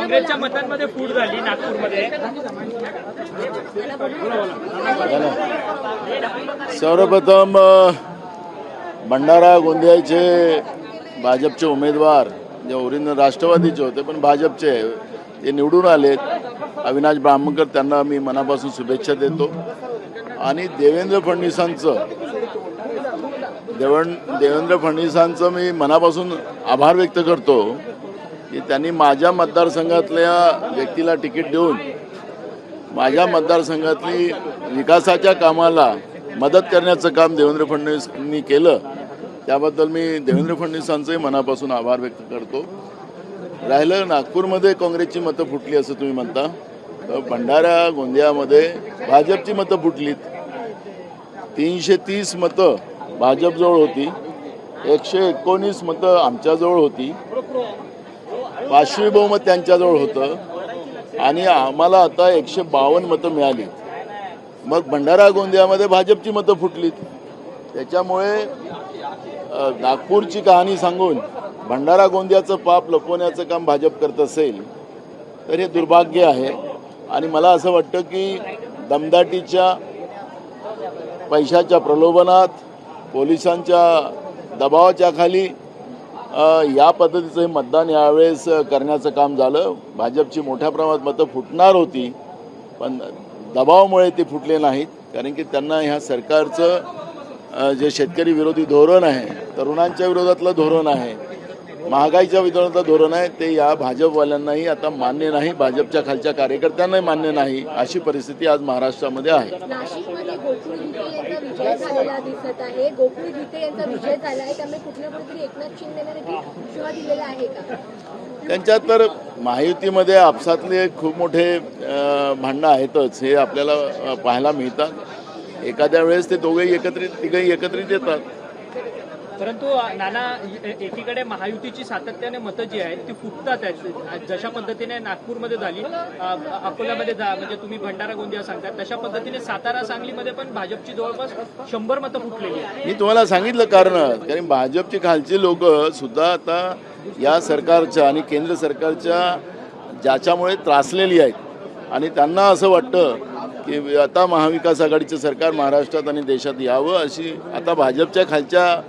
काँग्रेसच्या मतांमध्ये फूट झाली नागपूरमध्ये. सर्वप्रथम भंडारा गोंदियाचे भाजपचे उमेदवार जे ओरिजिनल राष्ट्रवादीचे होते पण भाजपचे ते निवडून आलेत, अविनाश ब्राह्मणकर, त्यांना मी मनापासून शुभेच्छा देतो. आणि देवेंद्र फडणवीसांचं मी मनापासून आभार व्यक्त करतो की त्यांनी माझ्या मतदारसंघातल्या व्यक्तीला तिकीट देऊन माझ्या मतदारसंघातली विकासाच्या कामाला मदत करण्याचं काम देवेंद्र फडणवीसांनी केलं. त्याबद्दल मी देवेंद्र फडणवीसांचंही मनापासून आभार व्यक्त करतो. राहिलं नागपूरमध्ये काँग्रेसची मतं फुटली असं तुम्ही म्हणता, तर भंडारा गोंदियामध्ये भाजपची मतं फुटलीत. 330 मतं भाजपजवळ होती, 119 मतं आमच्याजवळ होती, 5वी बहुमत त्यांच्याजवळ होतं आणि आम्हाला आता 152 मतं मिळाली. मग भंडारा गोंदियामध्ये भाजपची मतं फुटलीत. त्याच्यामुळे नागपूरची कहाणी सांगून भंडारा गोंदियाचं पाप लपवण्याचं काम भाजप करत असेल तर हे दुर्भाग्य आहे. आणि मला असं वाटतं की दमदाटीच्या, पैशाच्या प्रलोभनात, पोलिसांच्या दबावाच्या खाली या पद्धतीचं हे मतदान यावेळेस करण्याचं काम झालं. भाजपची मोठ्या प्रमाणात मतं फुटणार होती पण दबावामुळे ते फुटले नाहीत, कारण की त्यांना ह्या सरकारचं जे शेतकरी विरोधी धोरण आहे, तरुणांच्या विरोधातलं धोरण आहे, महागाईच्या विरोधातलं धोरण आहे, ते या भाजपवाल्यांनाही आता मान्य नाही, भाजपच्या खालच्या कार्यकर्त्यांनाही मान्य नाही. अशी परिस्थिती आज महाराष्ट्रामध्ये आहे. नाशिकमध्ये गोकुळ गीते यांचा विजय झालेला दिसत आहे. गोकुळ गीते यांचा विजय झाला आहे, त्यामुळे कुठल्या कुठेतरी एकनाथ शिंदेने देखील शिवा दिलेला आहे का? त्यांच्यात तर महायुतीमध्ये आपसातले खूप मोठे भांडणं आहेतच, हे आपल्याला पाहायला मिळतात. एखाद्या वेळेस ते तिघही एकत्रित येतात. परंतु नाना, एकीकडे महायुतीची सातत्याने मतं जी आहेत ती फुटतात आहेत. जशा पद्धतीने नागपूरमध्ये झाली, अकोल्यामध्ये म्हणजे तुम्ही भंडारा गोंदिया सांगता, तशा पद्धतीने सातारा, सांगलीमध्ये पण भाजपची जवळपास 100 मतं फुटलेली आहेत. मी तुम्हाला सांगितलं कारण भाजपची खालची लोक सुद्धा आता या सरकारच्या आणि केंद्र सरकारच्या ज्याच्यामुळे त्रासलेली आहेत आणि त्यांना असं वाटतं की आता महाविकास आघाडीचं सरकार महाराष्ट्रात आणि देशात यावं, अशी आता भाजपच्या खालच्या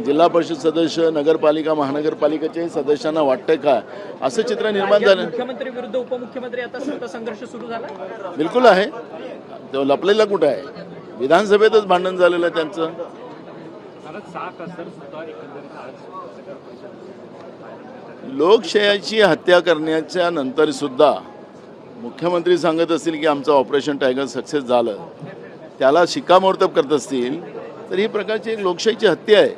जिल्हा परिषद सदस्य, नगरपालिका, महानगरपालिकेच्याही सदस्यांना वाटतं का, असं चित्र निर्माण झालं. मुख्यमंत्री विरुद्ध उपमुख्यमंत्री आता सत्ता संघर्ष सुरू झाला. बिलकुल आहे, तो लपलेला कुठं आहे? विधानसभेतच भांडण झालेलं त्यांचं. लोकशाहीची हत्या करण्याच्या नंतर सुद्धा मुख्यमंत्री सांगत असतील की आमचं ऑपरेशन टायगर सक्सेस झालं, त्याला शिक्कामोर्तब करत असतील, तर ही प्रकारची एक लोकशाहीची हत्या आहे.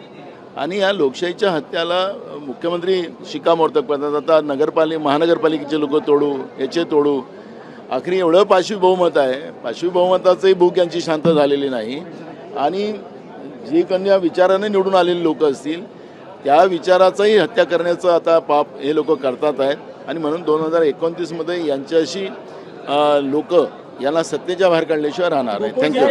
आणि या लोकशाहीच्या हत्याला मुख्यमंत्री शिक्कामोर्तब करतात. आता महानगरपालिकेचे लोक तोडू, याचे तोडू, आखरी एवढं 5वी बहुमत आहे, 5वी बहुमताचंही भूक यांची शांत झालेली नाही. आणि जी कन्या विचाराने निवडून आलेली लोक असतील त्या विचाराचाही हत्या करण्याचं आता पाप हे लोक करतात आहेत. आणि म्हणून 2029मध्ये यांच्याशी लोक यांना सत्तेच्या बाहेर काढल्याशिवाय राहणार आहे. थँक्यू.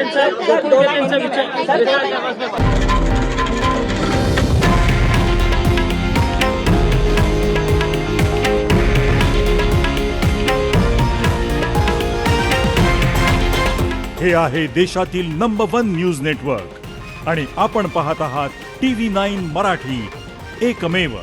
हे आहे देशातील नंबर 1 न्यूज नेटवर्क आणि आपण पाहत आहात TV9 मराठी, एकमेव.